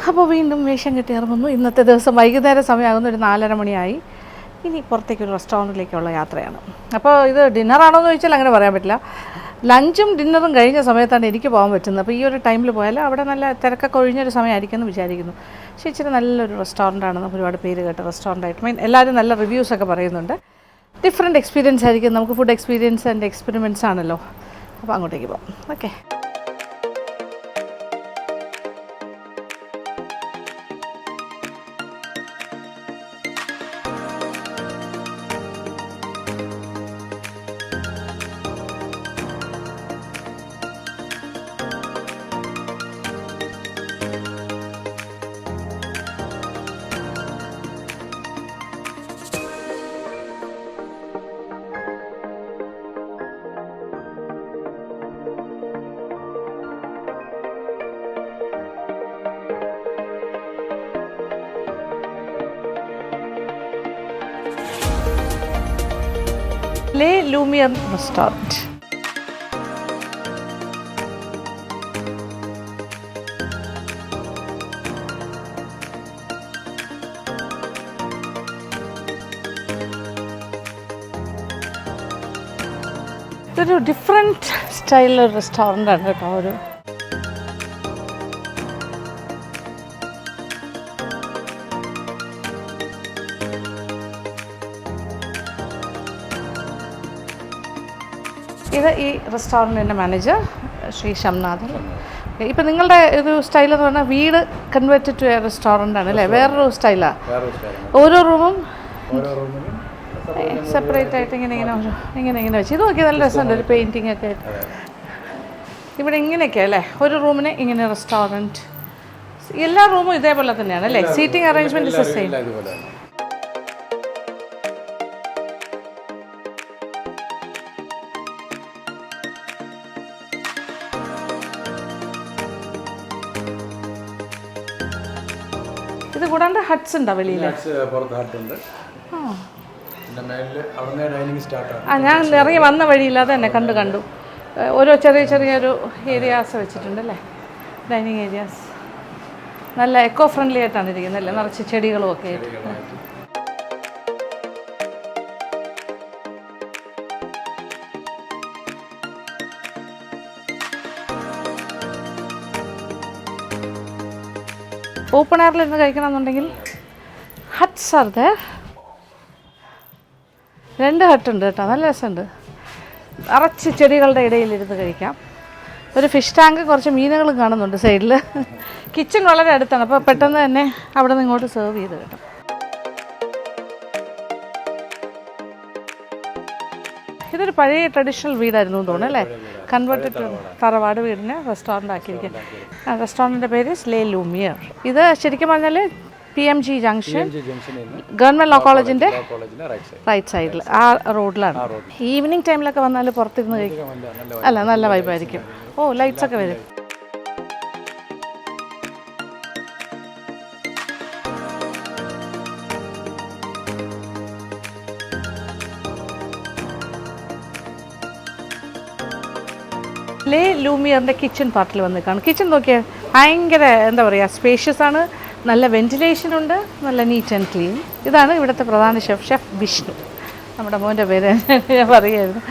അപ്പോൾ വീണ്ടും വേഷം കെട്ടി ഇറങ്ങുന്നു. ഇന്നത്തെ ദിവസം വൈകുന്നേരം സമയമാകുന്ന ഒരു 4:30 മണിയായി. ഇനി പുറത്തേക്കൊരു റെസ്റ്റോറൻറ്റിലേക്കുള്ള യാത്രയാണ്. അപ്പോൾ ഇത് ഡിന്നറാണോ എന്ന് ചോദിച്ചാൽ അങ്ങനെ പറയാൻ പറ്റില്ല. ലഞ്ചും ഡിന്നറും കഴിഞ്ഞ സമയത്താണ് എനിക്ക് പോകാൻ പറ്റുന്നത്. അപ്പോൾ ഈ ഒരു ടൈമിൽ പോയാൽ അവിടെ നല്ല തിരക്കൊക്കെ ഒഴിഞ്ഞൊരു സമയമായിരിക്കും എന്ന് വിചാരിക്കുന്നു. പക്ഷേ ഇച്ചിരി നല്ലൊരു റെസ്റ്റോറൻ്റാണ്. ഒരുപാട് പേര് കേട്ട റെസ്റ്റോറൻ്റായിട്ട് എല്ലാവരും നല്ല റിവ്യൂസൊക്കെ പറയുന്നുണ്ട്. ഡിഫറെൻറ്റ് എക്സ്പീരിയൻസ് ആയിരിക്കും. നമുക്ക് ഫുഡ് എക്സ്പീരിയൻസ് ആൻഡ് എക്സ്പെരിമെൻറ്റ്സ് ആണല്ലോ. അപ്പോൾ അങ്ങോട്ടേക്ക് പോകാം. ഓക്കെ. Le Lumiere Restaurant. ഇതൊരു ഡിഫറെൻറ്റ് സ്റ്റൈലിലുള്ള റെസ്റ്റോറൻ്റാണ് കേട്ടോ. ഒരു ഇത് ഈ റെസ്റ്റോറൻറ്റിൻ്റെ മാനേജർ ശ്രീ ഷംനാഥൻ. ഇപ്പം നിങ്ങളുടെ ഒരു സ്റ്റൈൽ എന്ന് പറഞ്ഞാൽ വീട് കൺവേർട്ടഡ് ടു റെസ്റ്റോറൻ്റ് ആണ് അല്ലേ? വേറൊരു സ്റ്റൈലാണ്. ഓരോ റൂമും സെപ്പറേറ്റ് ആയിട്ട് ഇങ്ങനെ വെച്ച് ഇത് നോക്കിയാൽ നല്ല രസമുണ്ട്. ഒരു പെയിൻറ്റിങ് ഒക്കെ ആയിട്ട് ഇവിടെ ഇങ്ങനെയൊക്കെയാണ് അല്ലേ? ഒരു റൂമിന് ഇങ്ങനെ റെസ്റ്റോറൻറ്റ്. എല്ലാ റൂമും ഇതേപോലെ തന്നെയാണ് അല്ലേ? Seating arrangement is the same. ഇത് കൂടാണ്ട് ഹട്ട്സ് ഉണ്ടോ വെളിയിൽ? ഞാൻ ഇറങ്ങി വന്ന വഴിയില്ലാതെ തന്നെ കണ്ടു ഓരോ ചെറിയൊരു ഏരിയാസ് വെച്ചിട്ടുണ്ട് അല്ലേ? ഡൈനിങ് ഏരിയാസ് നല്ല എക്കോ ഫ്രണ്ട്ലി ആയിട്ടാണ് ഇരിക്കുന്നത് അല്ലേ? നിറച്ച് ചെടികളും ഒക്കെ ആയിട്ട്. ഓപ്പൺ എയറിലിരുന്ന് കഴിക്കണമെന്നുണ്ടെങ്കിൽ ഹട്ട്സ് ആർ ദർ. 2 ഹട്ടുണ്ട് കേട്ടോ. നല്ല രസമുണ്ട്. നിറച്ച് ചെടികളുടെ ഇടയിലിരുന്ന് കഴിക്കാം. ഒരു ഫിഷ് ടാങ്ക്, കുറച്ച് മീനുകളും കാണുന്നുണ്ട് സൈഡിൽ. കിച്ചൺ വളരെ അടുത്താണ്. അപ്പോൾ പെട്ടെന്ന് തന്നെ അവിടെ നിന്ന് ഇങ്ങോട്ട് സെർവ് ചെയ്ത് കിട്ടും. ഇതൊരു പഴയ ട്രഡീഷണൽ വീടായിരുന്നു എന്ന് തോന്നുന്നു അല്ലേ? കൺവേർട്ടഡ് തറവാട് വീടിനെ റെസ്റ്റോറൻ്റ് ആക്കിയിരിക്കുക. റെസ്റ്റോറൻറ്റിൻ്റെ പേര് ലേ ലൂമിയർ. ഇത് ശരിക്കും പറഞ്ഞാൽ PMG ജംഗ്ഷൻ ഗവൺമെൻറ് ലോ കോളേജിൻ്റെ റൈറ്റ് സൈഡിൽ ആ റോഡിലാണ്. ഈവനിങ് ടൈമിലൊക്കെ വന്നാൽ പുറത്തിരുന്ന് കഴിക്കും അല്ല, നല്ല വൈബായിരിക്കും. ഓ, ലൈറ്റ്സ് ഒക്കെ വരും. ലേ ലൂമിയറിൻ്റെ കിച്ചൺ പാർട്ടിൽ വന്ന് കാണും. കിച്ചൺ നോക്കിയാൽ ഭയങ്കര എന്താ പറയുക, സ്പേഷ്യസ് ആണ്. നല്ല വെന്റിലേഷനുണ്ട്. നല്ല നീറ്റ് ആൻഡ് ക്ലീൻ. ഇതാണ് ഇവിടുത്തെ പ്രധാന ഷെഫ് വിഷ്ണു. നമ്മുടെ മോൻ്റെ പേര് ഞാൻ പറയുമായിരുന്നു.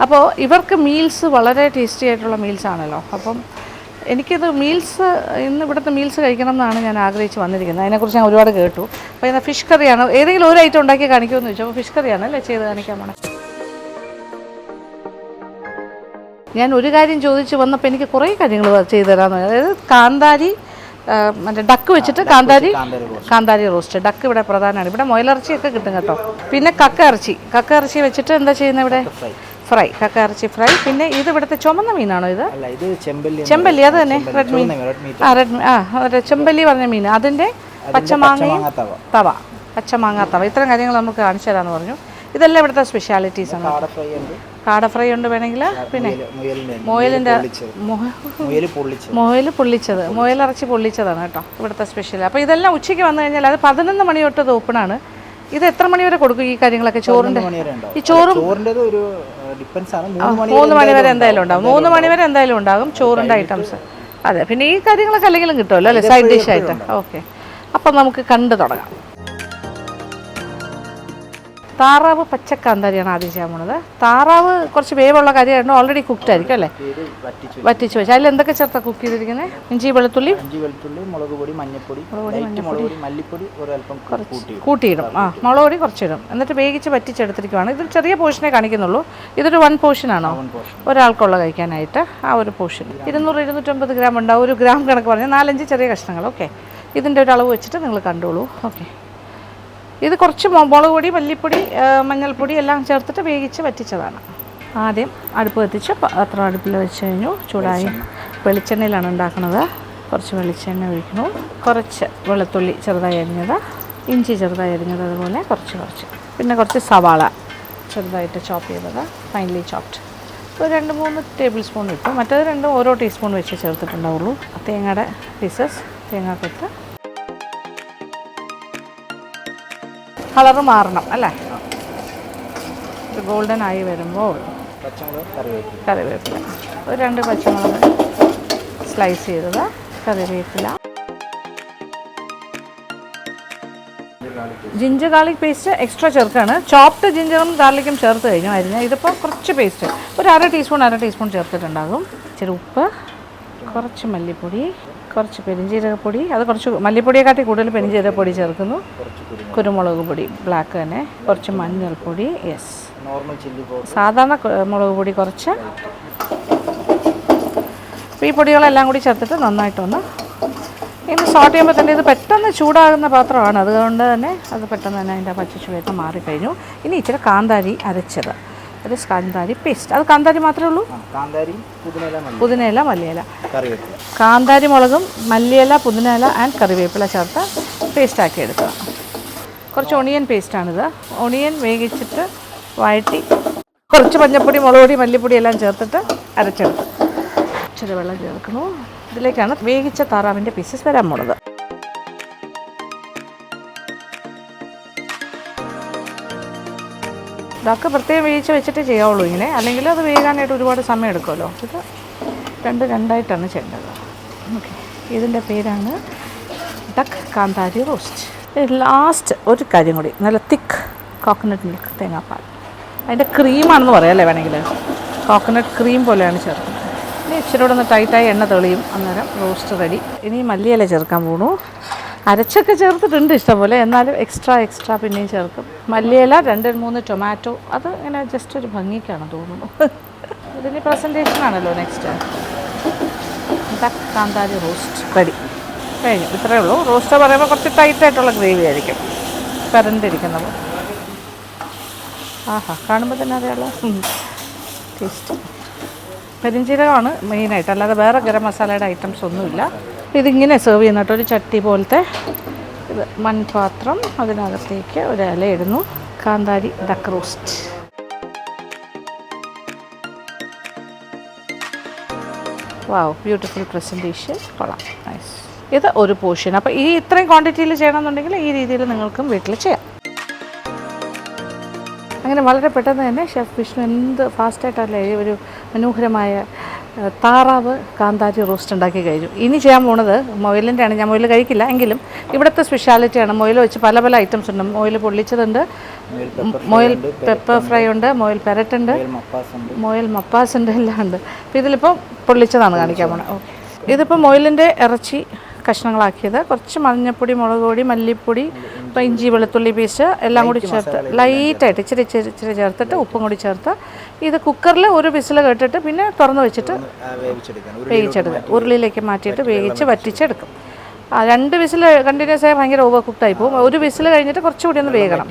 അപ്പോൾ ഇവർക്ക് മീൽസ് വളരെ ടേസ്റ്റി ആയിട്ടുള്ള മീൽസാണല്ലോ. അപ്പം എനിക്കിത് ഇന്ന് ഇവിടുത്തെ മീൽസ് കഴിക്കണം എന്നാണ് ഞാൻ ആഗ്രഹിച്ച് വന്നിരിക്കുന്നത്. അതിനെക്കുറിച്ച് ഞാൻ ഒരുപാട് കേട്ടു. അപ്പോൾ ഇന്ന് ഫിഷ് കറിയാണ്. ഏതെങ്കിലും ഒരു ഐറ്റം ഉണ്ടാക്കി കാണിക്കുമെന്ന് ചോദിച്ചു. അപ്പോൾ ഫിഷ് കറിയാണ് അല്ലേ ചെയ്ത് കാണിക്കാൻ പോണേ. ഞാൻ ഒരു കാര്യം ചോദിച്ച് വന്നപ്പോൾ എനിക്ക് കുറേ കാര്യങ്ങൾ ചെയ്തു തരാമെന്ന്. അതായത് കാന്താരി, മറ്റേ ഡക്ക് വെച്ചിട്ട് കാന്താരി റോസ്റ്റ്. ഡക്ക് ഇവിടെ പ്രധാനമാണ്. ഇവിടെ മുയലിറച്ചിയൊക്കെ കിട്ടും കേട്ടോ. പിന്നെ കക്ക ഇറച്ചി വെച്ചിട്ട് എന്താ ചെയ്യുന്നത് ഇവിടെ? ഫ്രൈ, കക്ക ഇറച്ചി ഫ്രൈ. പിന്നെ ഇത് ഇവിടുത്തെ ചുമന്ന മീനാണോ? ഇത് ചെമ്പല്ലി. അത് തന്നെ റെഡ് മീൻ. ചെമ്പല്ലി പറഞ്ഞ മീൻ. അതിൻ്റെ പച്ചമാങ്ങ തവ. ഇത്തരം കാര്യങ്ങൾ നമുക്ക് കാണിച്ചു തരാമെന്ന് പറഞ്ഞു. ഇതെല്ലാം ഇവിടുത്തെ സ്പെഷ്യാലിറ്റീസാണ്. കാട ഫ്രൈ ഉണ്ട് വേണമെങ്കിൽ. പിന്നെ മുയലിറച്ചി പൊള്ളിച്ചതാണ് കേട്ടോ ഇവിടുത്തെ സ്പെഷ്യൽ. അപ്പോൾ ഇതെല്ലാം ഉച്ചയ്ക്ക് വന്നു കഴിഞ്ഞാൽ അത് 11 മണി തൊട്ട് ഇത് ഓപ്പണാണ്. ഇത് എത്ര മണി വരെ കൊടുക്കും ഈ കാര്യങ്ങളൊക്കെ? ചോറിൻ്റെ ഈ ചോറും 3 മണി വരെ എന്തായാലും ഉണ്ടാകും. 3 മണി വരെ എന്തായാലും ഉണ്ടാകും ചോറിൻ്റെ ഐറ്റംസ്. അതെ, പിന്നെ ഈ കാര്യങ്ങളൊക്കെ അല്ലെങ്കിലും കിട്ടുമല്ലോ അല്ലേ, സൈഡ് ഡിഷ് ആയിട്ട്. ഓക്കെ, അപ്പം നമുക്ക് കണ്ടു തുടങ്ങാം. താറാവ് പച്ചക്കാന്താരിയാണ് ആദ്യം ചെയ്യാൻ പോണത്. താറാവ് കുറച്ച് വേവുള്ള കാര്യമായിരുന്നു, ഓൾറെഡി കുക്ക്ഡ് ആയിരിക്കും അല്ലേ, വറ്റിച്ച് വെച്ച്. അതിൽ എന്തൊക്കെ ചേർത്താ കുക്ക് ചെയ്തിരിക്കുന്നത്? ഇഞ്ചി വെളുത്തുള്ളി, മുളക് പൊടി, മഞ്ഞൾപ്പൊടി, മല്ലിപ്പൊടി കൂട്ടിയിടും. മുളക് പൊടി കുറച്ചിടും, എന്നിട്ട് വേവിച്ച് വറ്റിച്ചെടുത്തിരിക്കുവാണ്. ഇത് ചെറിയ പോർഷനെ കാണിക്കുന്നുള്ളൂ. ഇതൊരു 1 പോർഷനാണോ ഒരാൾക്കുള്ള കഴിക്കാനായിട്ട്? ആ ഒരു പോർഷൻ 200-250 ഗ്രാം ഉണ്ടാവും. 1 ഗ്രാം കണക്ക് പറഞ്ഞാൽ 4-5 ചെറിയ കഷ്ണങ്ങൾ. ഓക്കെ, ഇതിൻ്റെ ഒരു അളവ് വെച്ചിട്ട് നിങ്ങൾ കണ്ടോളൂ. ഓക്കെ, ഇത് കുറച്ച് മുളക് പൊടി, മല്ലിപ്പൊടി, മഞ്ഞൾപ്പൊടി എല്ലാം ചേർത്തിട്ട് വേവിച്ച് വറ്റിച്ചതാണ്. ആദ്യം അടുപ്പ് കത്തിച്ച് പാത്രം അടുപ്പിൽ വെച്ച് കഴിഞ്ഞു, ചൂടായി. വെളിച്ചെണ്ണയിലാണ് ഉണ്ടാക്കുന്നത്. കുറച്ച് വെളിച്ചെണ്ണ ഒഴിക്കുന്നു. കുറച്ച് വെളുത്തുള്ളി ചെറുതായി അരിഞ്ഞത്, ഇഞ്ചി ചെറുതായി അരിഞ്ഞത്, അതുപോലെ കുറച്ച് പിന്നെ കുറച്ച് സവാള ചെറുതായിട്ട് ചോപ്പ് ചെയ്തത്, ഫൈനലി ചോപ്ഡ്. ഒരു 2-3 ടേബിൾ സ്പൂൺ ഇട്ടു. മറ്റേത് രണ്ടും ഓരോ ടീസ്പൂൺ വെച്ച് ചേർത്തിട്ടുണ്ടാവുള്ളൂ. തേങ്ങയുടെ പീസസ്, തേങ്ങാക്കൊത്ത്. കളറ് മാറണം അല്ലേ, ഒരു ഗോൾഡൻ ആയി വരുമ്പോൾ കറിവേപ്പില, ഒരു 2 പച്ചമുളക് സ്ലൈസ് ചെയ്തത്, കറിവേപ്പില, ജിഞ്ചർ ഗാർലിക് പേസ്റ്റ് എക്സ്ട്രാ ചേർക്കുകയാണ്. ചോപ്ഡ് ജിഞ്ചറും ഗാർലിക്കും ചേർത്ത് കഴിഞ്ഞു അരിഞ്ഞ്. ഇതിപ്പോൾ കുറച്ച് പേസ്റ്റ് ഒരു 1/2 ടീസ്പൂൺ ചേർത്തിട്ടുണ്ടാകും. ഇച്ചിരി ഉപ്പ്, കുറച്ച് മല്ലിപ്പൊടി, കുറച്ച് പെരിഞ്ജീരകപ്പൊടി, അത് കുറച്ച് മല്ലിപ്പൊടിയെക്കാട്ടി കൂടുതൽ പെരിഞ്ജീരകപ്പൊടി ചേർക്കുന്നു. കുരുമുളക് പൊടി ബ്ലാക്ക് തന്നെ, കുറച്ച് മഞ്ഞൾപ്പൊടി, യെസ്, സാധാരണ മുളക് പൊടി കുറച്ച്. ഈ പൊടികളെല്ലാം കൂടി ചേർത്തിട്ട് നന്നായിട്ടൊന്ന് ഇനി സോട്ട് ചെയ്യുമ്പോൾ തന്നെ ഇത് പെട്ടെന്ന് ചൂടാകുന്ന പാത്രമാണ്, അതുകൊണ്ട് തന്നെ അത് പെട്ടെന്ന് തന്നെ അതിൻ്റെ പച്ചച്ചുവയൊക്കെ മാറിക്കഴിഞ്ഞു. ഇനി ഇച്ചിരി കാന്താരി അരച്ചത്, ഒരു കാന്താരി പേസ്റ്റ്. അത് കാന്താരി മാത്രമേ ഉള്ളൂ? പുതിനയില, മല്ലിയില, കാന്താരി മുളകും മല്ലിയില, പുതിനയില ആൻഡ് കറിവേപ്പില ചേർത്ത് പേസ്റ്റാക്കി എടുക്കുക. കുറച്ച് ഒണിയൻ പേസ്റ്റാണിത്. ഒണിയൻ വേവിച്ചിട്ട് വഴറ്റി കുറച്ച് മഞ്ഞൾപ്പൊടി, മുളക് പൊടി, മല്ലിപ്പൊടി എല്ലാം ചേർത്തിട്ട് അരച്ചെടുത്ത് ഇച്ചിരി വെള്ളം ചേർക്കുന്നു. ഇതിലേക്കാണ് വേവിച്ച താറാവിൻ്റെ പീസസ് വരാൻ പോണത്. ഇതൊക്കെ പ്രത്യേകം വേവിച്ച് വെച്ചിട്ട് ചെയ്യാവുള്ളൂ ഇങ്ങനെ, അല്ലെങ്കിൽ അത് വേകാനായിട്ട് ഒരുപാട് സമയം എടുക്കുമല്ലോ. ഇത് രണ്ടായിട്ടാണ് ചെയ്യേണ്ടത്. ഓക്കെ, ഇതിൻ്റെ പേരാണ് ഡക്ക് കാന്താരി റോസ്റ്റ്. ലാസ്റ്റ് ഒരു കാര്യം കൂടി, നല്ല തിക്ക് കോക്കനട്ട് മിൽക്ക്, തേങ്ങാപ്പാൽ. അതിൻ്റെ ക്രീമാണെന്ന് പറയാം അല്ലേ, വേണമെങ്കിൽ കോക്കനട്ട് ക്രീം പോലെയാണ് ചേർക്കുന്നത്. ഇനി ഇച്ചിരി കൂടെ ഒന്ന് ടൈറ്റായി എണ്ണ തെളിയും, അന്നേരം റോസ്റ്റ് റെഡി. ഇനി മല്ലിയില ചേർക്കാൻ പോകണു. അരച്ചൊക്കെ ചേർത്തിട്ടുണ്ട് ഇഷ്ടംപോലെ, എന്നാലും എക്സ്ട്രാ പിന്നെയും ചേർക്കും. മല്ലിയില, 2-3 ടൊമാറ്റോ, അത് ഇങ്ങനെ ജസ്റ്റ് ഒരു ഭംഗിക്കാണ് തോന്നുന്നു. ഇതിന് പ്രസൻറ്റേഷനാണല്ലോ നെക്സ്റ്റ്. ഡക്ക് കാന്താരി റോസ്റ്റ് റെഡി കഴിഞ്ഞു. ഇത്രയേ ഉള്ളൂ. റോസ്റ്റ് പറയുമ്പോൾ കുറച്ച് ടൈറ്റായിട്ടുള്ള ഗ്രേവി ആയിരിക്കും, പരണ്ടിരിക്കുന്നത്. ആഹാ, കാണുമ്പോൾ തന്നെ അറിയാമല്ലോ ടേസ്റ്റ്. പെരിഞ്ജീരകമാണ് മെയിനായിട്ട്, അല്ലാതെ വേറെ ഗരം മസാലയുടെ ഐറ്റംസ് ഒന്നുമില്ല. ഇതിങ്ങനെ സെർവ് ചെയ്യുന്ന ഒരു ചട്ടി പോലത്തെ ഇത് മൺപാത്രം, അതിനകത്തേക്ക് ഒരു ഇല ഇടുന്നു. കാന്താരി ഡക്ക് റോസ്റ്റ്. വാവ്, ബ്യൂട്ടിഫുൾ പ്രസൻറ്റേഷൻ, കൊള്ളാം, നൈസ്. ഇത് ഒരു പോർഷൻ. അപ്പോൾ ഈ ഇത്രയും ക്വാണ്ടിറ്റിയിൽ ചെയ്യണമെന്നുണ്ടെങ്കിൽ ഈ രീതിയിൽ നിങ്ങൾക്കും വീട്ടിൽ ചെയ്യാം. അങ്ങനെ വളരെ പെട്ടെന്ന് തന്നെ ഷെഫ് വിഷ്ണു എന്ത് ഫാസ്റ്റായിട്ടല്ലേ ഒരു മനോഹരമായ താറാവ് കാന്താരി റോസ്റ്റ് ഉണ്ടാക്കി കഴിഞ്ഞു. ഇനി ചെയ്യാൻ പോണത് മൊയിലിൻ്റെ ആണ്. ഞാൻ മൊയിൽ കഴിക്കില്ല, എങ്കിലും ഇവിടുത്തെ സ്പെഷ്യാലിറ്റിയാണ്. മൊയിൽ വെച്ച് പല ഐറ്റംസ് ഉണ്ട്. മൊയിൽ പൊള്ളിച്ചതുണ്ട്, മൊയിൽ പെപ്പർ ഫ്രൈ ഉണ്ട്, മൊയിൽ പെരട്ടുണ്ട്, മൊയിൽ മപ്പാസ് ഉണ്ട്, എല്ലാം ഉണ്ട്. അപ്പോൾ ഇതിലിപ്പോൾ പൊള്ളിച്ചതാണ് കാണിക്കാൻ പോണത്. ഓക്കെ, ഇതിപ്പോൾ മൊയിലിൻ്റെ ഇറച്ചി കഷ്ണങ്ങളാക്കിയത്, കുറച്ച് മഞ്ഞൾപ്പൊടി, മുളക് പൊടി, മല്ലിപ്പൊടി, ഇഞ്ചി വെളുത്തുള്ളി പേസ്റ്റ് എല്ലാം കൂടി ചേർത്ത് ലൈറ്റായിട്ട് ഇച്ചിരി ചേർത്തിട്ട് ഉപ്പും കൂടി ചേർത്ത് ഇത് കുക്കറിൽ ഒരു വിസിൽ കേട്ടിട്ട് പിന്നെ തുറന്ന് വെച്ചിട്ട് വേവിച്ചെടുക്കുക. ഉരുളിയിലേക്ക് മാറ്റിയിട്ട് വേവിച്ച് വറ്റിച്ചെടുക്കും. 2 വിസിൽ കണ്ടിന്യൂസ് ആയി ഭയങ്കര ഓവർ കുക്ക്ഡായി പോകും. ഒരു വിസിൽ കഴിഞ്ഞിട്ട് കുറച്ചുകൂടി ഒന്ന് വേഗണം.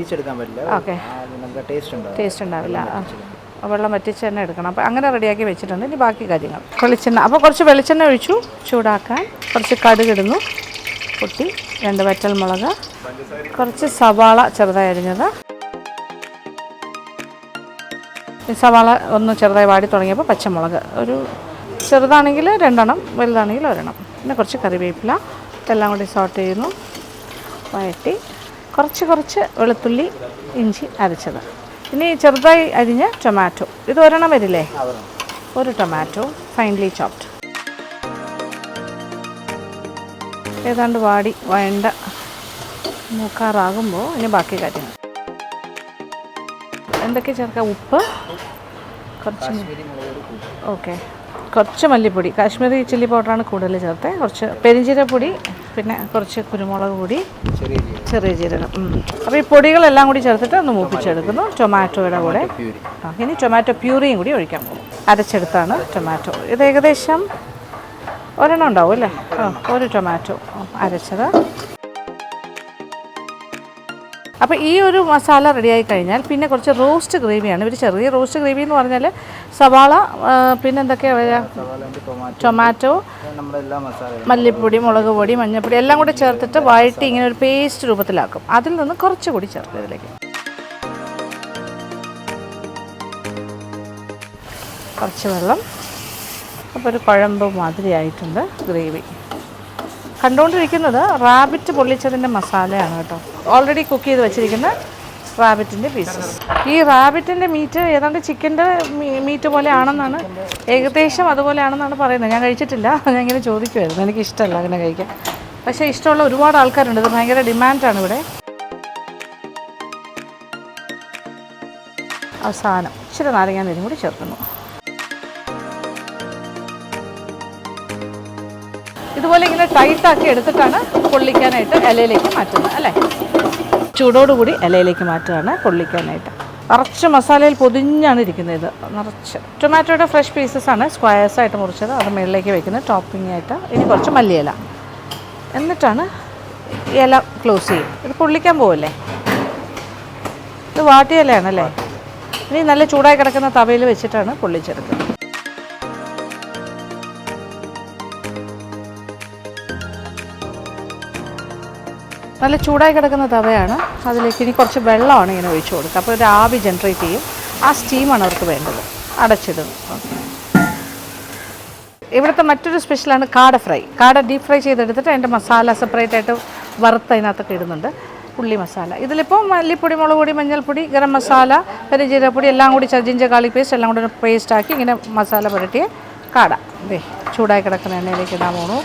ഓക്കെ, ടേസ്റ്റ് ഉണ്ടാവില്ല. വെള്ളം വറ്റിച്ച് തന്നെ എടുക്കണം. അപ്പോൾ അങ്ങനെ റെഡിയാക്കി വെച്ചിട്ടുണ്ട്. ഇനി ബാക്കി കാര്യങ്ങൾ. വെളിച്ചെണ്ണ, അപ്പോൾ കുറച്ച് വെളിച്ചെണ്ണ ഒഴിച്ചു. ചൂടാക്കാൻ കുറച്ച് കടുകിടുന്നു, പൊട്ടി, 2 വറ്റൽമുളക്, കുറച്ച് സവാള ചെറുതായി അരിഞ്ഞത്. ഈ സവാള ഒന്ന് ചെറുതായി വാടി തുടങ്ങിയപ്പോൾ പച്ചമുളക്, ഒരു ചെറുതാണെങ്കിൽ 2 എണ്ണം, വലുതാണെങ്കിൽ 1 എണ്ണം. പിന്നെ കുറച്ച് കറിവേപ്പില, എല്ലാം കൂടി സോട്ട് ചെയ്യുന്നു. വഴറ്റി കുറച്ച് വെളുത്തുള്ളി, ഇഞ്ചി അരച്ചത്. ഇനി ചെറുതായി അരിഞ്ഞ ടൊമാറ്റോ, ഇത് 1 എണ്ണം വരില്ലേ, 1 ടൊമാറ്റോ ഫൈൻലി ചോപ്ഡ്. ഏതാണ്ട് വാടി വേണ്ട മൂക്കാറാകുമ്പോൾ ഇനി ബാക്കി കാര്യങ്ങൾ എന്തൊക്കെ ചേർക്കാം? ഉപ്പ്, കുറച്ച് ഓക്കെ, കുറച്ച് മല്ലിപ്പൊടി, കാശ്മീരി ചില്ലി പൗഡറാണ് കൂടുതൽ ചേർത്തത്, കുറച്ച് പെരിഞ്ജീരകപ്പൊടി, പിന്നെ കുറച്ച് കുരുമുളക് പൊടി, ചെറിയ ജീരകം. അപ്പോൾ ഈ പൊടികളെല്ലാം കൂടി ചേർത്തിട്ട് ഒന്ന് മൂപ്പിച്ചെടുക്കുന്നു ടൊമാറ്റോയുടെ കൂടെ. ഇനി ടൊമാറ്റോ പ്യൂറിയും കൂടി ഒഴിക്കാൻ പോകും. അരച്ചെടുത്താണ് ടൊമാറ്റോ. ഇത് ഏകദേശം ഒരെണ്ണം ഉണ്ടാവും അല്ലേ? ഒരു ടൊമാറ്റോ അരച്ചത്. അപ്പോൾ ഈ ഒരു മസാല റെഡിയായി കഴിഞ്ഞാൽ പിന്നെ കുറച്ച് റോസ്റ്റ് ഗ്രേവിയാണ്. ഒരു ചെറിയ റോസ്റ്റ് ഗ്രേവി എന്ന് പറഞ്ഞാൽ സവാള, പിന്നെ എന്തൊക്കെയാണ് വരിക? ടൊമാറ്റോ, മല്ലിപ്പൊടി, മുളക് പൊടി, മഞ്ഞൾപ്പൊടി എല്ലാം കൂടി ചേർത്തിട്ട് വഴറ്റി ഇങ്ങനെ ഒരു പേസ്റ്റ് രൂപത്തിലാക്കും. അതിൽ നിന്ന് കുറച്ചുകൂടി ചേർക്കും ഇതിലേക്ക്. കുറച്ച് വെള്ളം. അപ്പോൾ ഒരു കുഴമ്പ് മാതിരി ആയിട്ടുണ്ട് ഗ്രേവി. കണ്ടുകൊണ്ടിരിക്കുന്നത് റാബിറ്റ് പൊള്ളിച്ചതിൻ്റെ മസാലയാണ് കേട്ടോ. ഓൾറെഡി കുക്ക് ചെയ്ത് വെച്ചിരിക്കുന്ന റാബിറ്റിൻ്റെ പീസസ്. ഈ റാബിറ്റിൻ്റെ മീറ്റ് ഏതാണ്ട് ചിക്കൻ്റെ മീറ്റ് പോലെ ആണെന്നാണ്, ഏകദേശം അതുപോലെയാണെന്നാണ് പറയുന്നത്. ഞാൻ കഴിച്ചിട്ടില്ല, ഞാൻ ഇങ്ങനെ ചോദിക്കുമായിരുന്നു. എനിക്കിഷ്ടമല്ല അങ്ങനെ കഴിക്കാൻ. പക്ഷേ ഇഷ്ടമുള്ള ഒരുപാട് ആൾക്കാരുണ്ട്. ഇത് ഭയങ്കര ഡിമാൻഡാണ് ഇവിടെ. അവസാനം ഇച്ചിരി നാരങ്ങാനീരും കൂടി ചേർക്കുന്നു. ഇതുപോലെ ഇങ്ങനെ ടൈറ്റാക്കി എടുത്തിട്ടാണ് പൊള്ളിക്കാനായിട്ട് ഇലയിലേക്ക് മാറ്റുന്നത് അല്ലേ? ചൂടോടുകൂടി ഇലയിലേക്ക് മാറ്റുകയാണ് പൊള്ളിക്കാനായിട്ട്. നിറച്ച് മസാലയിൽ പൊതിഞ്ഞാണ് ഇരിക്കുന്നത്. ഇത് നിറച്ച് ടൊമാറ്റോയുടെ ഫ്രഷ് പീസസാണ് സ്ക്വയേഴ്സായിട്ട് മുറിച്ചത്. അത് മുകളിലേക്ക് വയ്ക്കുന്നത് ടോപ്പിംഗ് ആയിട്ട്. ഇനി കുറച്ച് മല്ലിയില, എന്നിട്ടാണ് ഇല ക്ലോസ് ചെയ്യും. ഇത് പൊള്ളിക്കാൻ പോവല്ലേ? ഇത് വാട്ടിയ ഇലയാണല്ലേ? ഇനി നല്ല ചൂടായി കിടക്കുന്ന തവയിൽ വെച്ചിട്ടാണ് പൊള്ളിച്ചെടുക്കുന്നത്. നല്ല ചൂടായി കിടക്കുന്ന തവയാണ്. അതിലേക്ക് ഇനി കുറച്ച് വെള്ളമാണ് ഇങ്ങനെ ഒഴിച്ചു കൊടുക്കുക. അപ്പോൾ ഒരു ആവി ജനറേറ്റ് ചെയ്യും. ആ സ്റ്റീമാണ് അവർക്ക് വേണ്ടത്. അടച്ചിടുന്നു. ഇവിടുത്തെ മറ്റൊരു സ്പെഷ്യലാണ് കാട ഫ്രൈ. കാട ഡീപ്പ് ഫ്രൈ ചെയ്തെടുത്തിട്ട് അതിൻ്റെ മസാല സെപ്പറേറ്റ് ആയിട്ട് വറുത്ത് അതിനകത്തൊക്കെ ഇടുന്നുണ്ട്. ഉള്ളി മസാല. ഇതിലിപ്പോൾ മല്ലിപ്പൊടി, മുളക് പൊടി, മഞ്ഞൾപ്പൊടി, ഗരം മസാല, പെരുംജീരകപ്പൊടി എല്ലാം കൂടി ജിഞ്ചർ ഗാർലിക് പേസ്റ്റ് എല്ലാം കൂടി ഒരു പേസ്റ്റാക്കി ഇങ്ങനെ മസാല പുരട്ടിയ കാട ദേ ചൂടായി കിടക്കുന്ന എണ്ണയിലേക്ക് ഇടാൻ പോണു.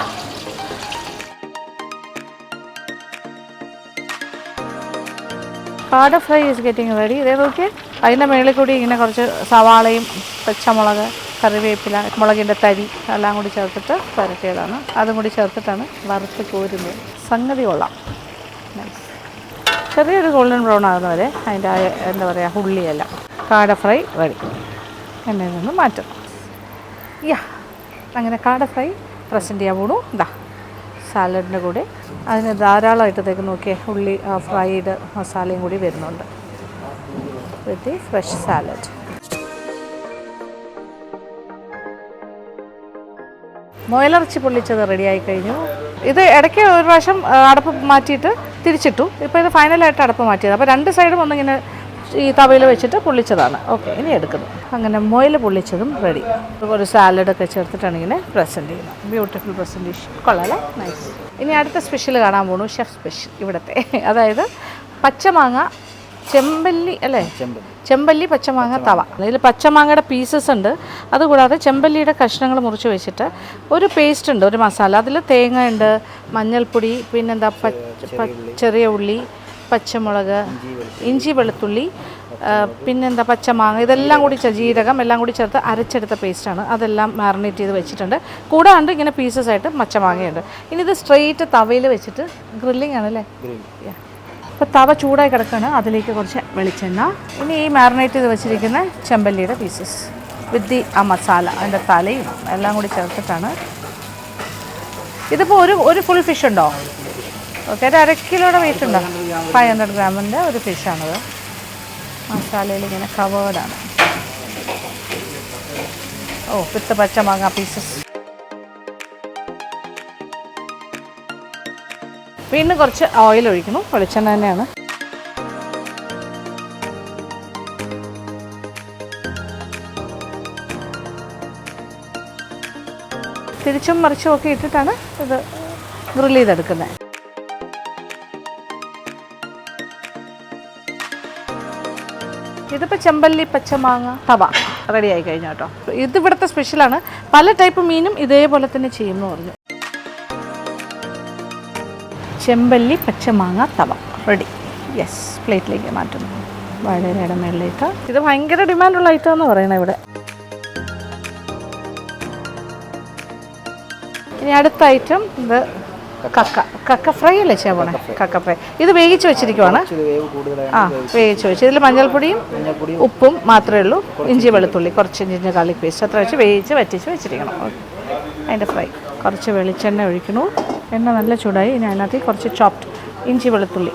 കാട ഫ്രൈ ഈസ് ഗെറ്റിംഗ് റെഡി. ഇതേ നോക്കിയേ, അതിൻ്റെ മേളിൽ കൂടി ഇങ്ങനെ കുറച്ച് സവാളയും പച്ചമുളക്, കറിവേപ്പില, മുളകിൻ്റെ തരി എല്ലാം കൂടി ചേർത്തിട്ട് പുരട്ടിയതാണ്. അതും കൂടി ചേർത്തിട്ടാണ് വറുത്ത് കോരുന്നത്. സംഗതി കൊള്ളാം. ചെറിയൊരു ഗോൾഡൻ ബ്രൗൺ ആകുന്നവരെ അതിൻ്റെ എന്താ പറയുക ഉള്ളിയല്ല. കാട ഫ്രൈ റെഡി. എണ്ണയിൽ നിന്ന് മാറ്റും. അങ്ങനെ കാട ഫ്രൈ പ്രസൻറ്റ് ചെയ്യാൻ പോണു. ഇതാ സാലഡിൻ്റെ കൂടെ അതിന് ധാരാളമായിട്ടത്തേക്ക് നോക്കിയേ ഉള്ളി ഫ്രൈഡ് മസാലയും കൂടി വരുന്നുണ്ട് വിത്ത് ഫ്രഷ് സാലഡ്. മുയലിറച്ചി പൊള്ളിച്ചത് റെഡിയായി കഴിഞ്ഞു. ഇത് ഇടയ്ക്ക് ഒരു പ്രാവശ്യം അടപ്പ് മാറ്റിയിട്ട് തിരിച്ചിട്ടു. ഇപ്പോൾ ഇത് ഫൈനലായിട്ട് അടപ്പ് മാറ്റിയത്. അപ്പോൾ രണ്ട് സൈഡും ഒന്നിങ്ങനെ ഈ തവയിൽ വെച്ചിട്ട് പൊള്ളിച്ചതാണ്. ഓക്കെ, ഇനി എടുക്കുന്നു. അങ്ങനെ മുയൽ പൊള്ളിച്ചതും റെഡി. ഒരു സാലഡൊക്കെ ചേർത്തിട്ടാണ് ഇങ്ങനെ പ്രസൻറ്റ് ചെയ്യുന്നത്. Beautiful presentation. കൊള്ളാല്ലേ? നൈസ്. ഇനി അടുത്ത സ്പെഷ്യൽ കാണാൻ പോണു. ഷെഫ് സ്പെഷ്യൽ ഇവിടുത്തെ. അതായത് പച്ചമാങ്ങ ചെമ്പല്ലി അല്ലേ? ചെമ്പല്ലി പച്ചമാങ്ങ തവ. അതിൽ പച്ചമാങ്ങയുടെ പീസസ് ഉണ്ട്. അതുകൂടാതെ ചെമ്പല്ലിയുടെ കഷ്ണങ്ങൾ മുറിച്ച് വെച്ചിട്ട് ഒരു പേസ്റ്റ് ഉണ്ട്, ഒരു മസാല. അതിൽ തേങ്ങ ഉണ്ട്, മഞ്ഞൾപ്പൊടി, പിന്നെന്താ ചെറിയ ഉള്ളി, പച്ചമുളക്, ഇഞ്ചി, വെളുത്തുള്ളി, പിന്നെന്താ പച്ചമാങ്ങ, ഇതെല്ലാം കൂടി ജീരകം എല്ലാം കൂടി ചേർത്ത് അരച്ചെടുത്ത പേസ്റ്റാണ്. അതെല്ലാം മാറിനേറ്റ് ചെയ്ത് വെച്ചിട്ടുണ്ട്. കൂടാണ്ട് ഇങ്ങനെ പീസസ് ആയിട്ട് പച്ചമാങ്ങയുണ്ട്. ഇനി ഇത് സ്ട്രെയിറ്റ് തവയിൽ വെച്ചിട്ട് ഗ്രില്ലിംഗ് ആണല്ലേ? അപ്പോൾ തവ ചൂടായി കിടക്കുകയാണ്. അതിലേക്ക് കുറച്ച് വെളിച്ചെണ്ണ. ഇനി ഈ മാറിനേറ്റ് ചെയ്ത് വെച്ചിരിക്കുന്ന ചെമ്പല്ലിയുടെ പീസസ് വിത്ത് ആ മസാല, അതിൻ്റെ തലയും എല്ലാം കൂടി ചേർത്തിട്ടാണ്. ഇതിപ്പോൾ ഒരു ഫുൾ ഫിഷ് ഉണ്ടോ? ഓക്കെ, ഒരു 1/2 കിലോയുടെ വെയിറ്റ് ഉണ്ടോ? 500 ഗ്രാമിൻ്റെ ഒരു ഫിഷാണത്. മസാലയിൽ ഇങ്ങനെ കവേർഡാണ്. വിത്ത് പച്ചമാങ്ങ പീസസ്. വീണ്ടും കുറച്ച് ഓയിൽ ഒഴിക്കുന്നു. വെളിച്ചെണ്ണ തന്നെയാണ്. തിരിച്ചും മറിച്ചും ഒക്കെ ഇട്ടിട്ടാണ് ഇത് ഗ്രിൽ ചെയ്തെടുക്കുന്നത്. ഇതിപ്പോൾ ചെമ്പല്ലി പച്ചമാങ്ങ തവ റെഡി ആയി കഴിഞ്ഞു കേട്ടോ. ഇത് ഇവിടുത്തെ സ്പെഷ്യലാണ്. പല ടൈപ്പ് മീനും ഇതേപോലെ തന്നെ ചെയ്യുമെന്ന് പറഞ്ഞു. ചെമ്പല്ലി പച്ചമാങ്ങ തവ റെഡി. യെസ്, പ്ലേറ്റിലേക്ക് മാറ്റുന്നു. വാഴയിലയുടെ മേളിലേക്ക്. ഇത് ഭയങ്കര ഡിമാൻഡുള്ള ഐറ്റം എന്ന് പറയുന്നത് ഇവിടെ. ഇനി അടുത്ത ഐറ്റം ഇത് കക്ക ഫ്രൈ അല്ലേ ചേവണേ? കക്ക ഫ്രൈ. ഇത് വേവിച്ച് വെച്ചിരിക്കുവാണ്. വേവിച്ച് വെച്ച് ഇതിൽ മഞ്ഞൾപ്പൊടിയും ഉപ്പും മാത്രമേ ഉള്ളൂ. ഇഞ്ചി വെളുത്തുള്ളി കുറച്ച് ഇഞ്ചി ഗാർലിക് പേസ്റ്റ് അത്ര വെച്ച് വേവിച്ച് വറ്റിച്ച് വെച്ചിരിക്കണം. അതിൻ്റെ ഫ്രൈ. കുറച്ച് വെളിച്ചെണ്ണ ഒഴിക്കണു. എണ്ണ നല്ല ചൂടായി. ഇനി അതിനകത്ത് കുറച്ച് ചോപ്ഡ് ഇഞ്ചി വെളുത്തുള്ളി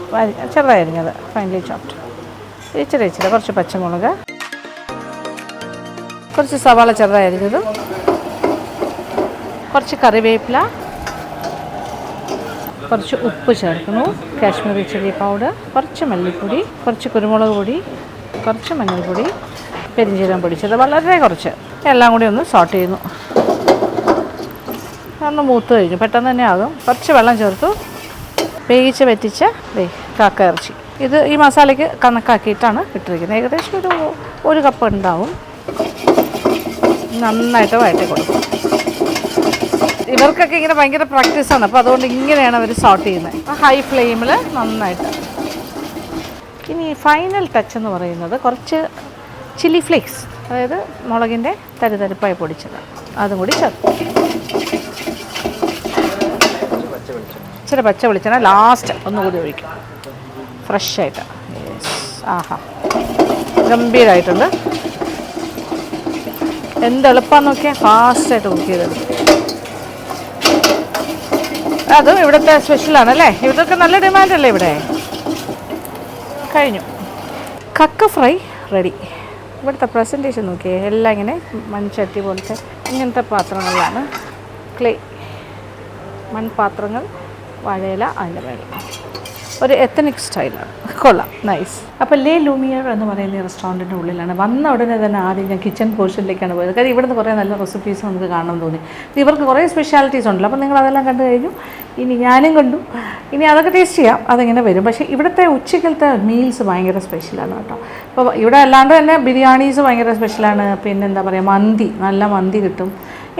ചെറുതായി അരിഞ്ഞത് ഫൈനലി ചോപ്ഡ് ഇച്ചിരി കുറച്ച് പച്ചമുളക്, കുറച്ച് സവാള ചെറുതായി അരിഞ്ഞതും, കുറച്ച് കറിവേപ്പില, കുറച്ച് ഉപ്പ് ചേർക്കുന്നു, കാശ്മീരി ചില്ലി പൗഡർ, കുറച്ച് മല്ലിപ്പൊടി, കുറച്ച് കുരുമുളക് പൊടി, കുറച്ച് മഞ്ഞൾപ്പൊടി, പെരിഞ്ജീരകം പൊടിച്ചത് വളരെ കുറച്ച്. എല്ലാം കൂടി ഒന്ന് സോട്ട് ചെയ്യുന്നു. ഒന്ന് മൂത്ത് കഴിഞ്ഞു. പെട്ടെന്ന് തന്നെ ആകും. കുറച്ച് വെള്ളം ചേർത്തു. വേവിച്ച് വറ്റിച്ച കാക്ക ഇറച്ചി. ഇത് ഈ മസാലയ്ക്ക് കണക്കാക്കിയിട്ടാണ് ഇട്ടിരിക്കുന്നത്. ഏകദേശം ഒരു കപ്പ് ഉണ്ടാവും. നന്നായിട്ട് വഴറ്റി കൊടുക്കും. ഇവർക്കൊക്കെ ഇങ്ങനെ ഭയങ്കര പ്രാക്ടീസാണ്. അപ്പോൾ അതുകൊണ്ട് ഇങ്ങനെയാണ് അവർ സോട്ട് ചെയ്യുന്നത്. ഹൈ ഫ്ലെയിമിൽ നന്നായിട്ട്. ഇനി ഫൈനൽ ടച്ച് എന്ന് പറയുന്നത് കുറച്ച് ചില്ലി ഫ്ലേക്സ്, അതായത് മുളകിൻ്റെ തരിതരിപ്പായി പൊടിച്ചത്, അതും കൂടി ചേർക്കും. ഇച്ചിരി പച്ച വെളിച്ചെണ്ണ ലാസ്റ്റ് ഒന്നുകൂടി ഒഴിക്കും, ഫ്രഷായിട്ട്. ആഹാ, ഗംഭീരമായിട്ടുണ്ട്. എന്തെളുപ്പമാണെന്ന് നോക്കിയാൽ ഫാസ്റ്റായിട്ട് കുക്ക് ചെയ്തെടുക്കും. അതും ഇവിടുത്തെ സ്പെഷ്യലാണ് അല്ലേ? ഇവിടൊക്കെ നല്ല ഡിമാൻഡല്ലേ ഇവിടെ. കഴിഞ്ഞു. കക്ക ഫ്രൈ റെഡി. ഇവിടുത്തെ പ്രസൻറ്റേഷൻ നോക്കിയേ. എല്ലാം ഇങ്ങനെ മൺചട്ടി പോലത്തെ ഇങ്ങനത്തെ പാത്രങ്ങളിലാണ്. ക്ലേ മൺപാത്രങ്ങൾ, വാഴയില അതിൻ്റെ മേളിൽ. ഒരു എത്തനിക് സ്റ്റൈലാണ്. കൊള്ളാം, നൈസ്. അപ്പോൾ ലേ ലൂമിയർ എന്ന് പറയുന്ന ഈ റെസ്റ്റോറൻറ്റിൻ്റെ ഉള്ളിലാണ്. വന്ന ഉടനെ തന്നെ ആദ്യം ഞാൻ കിച്ചൺ പോർഷനിലേക്കാണ് പോയത്. കാര്യം ഇവിടുന്ന് കുറേ നല്ല റെസിപ്പീസ് നമുക്ക് കാണണം തോന്നി. ഇവർക്ക് കുറേ സ്പെഷ്യാലിറ്റീസ് ഉണ്ടല്ലോ. അപ്പോൾ നിങ്ങൾ അതെല്ലാം കണ്ടു കഴിഞ്ഞു. ഇനി ഞാനും കണ്ടു. ഇനി അതൊക്കെ ടേസ്റ്റ് ചെയ്യാം, അതിങ്ങനെ വരും. പക്ഷേ ഇവിടുത്തെ ഉച്ചക്കലത്തെ മീൽസ് ഭയങ്കര സ്പെഷ്യലാണ് കേട്ടോ. ഇപ്പോൾ ഇവിടെ അല്ലാണ്ട് തന്നെ ബിരിയാണീസ് ഭയങ്കര സ്പെഷ്യലാണ്. പിന്നെ എന്താ പറയുക, മന്തി, നല്ല മന്തി കിട്ടും.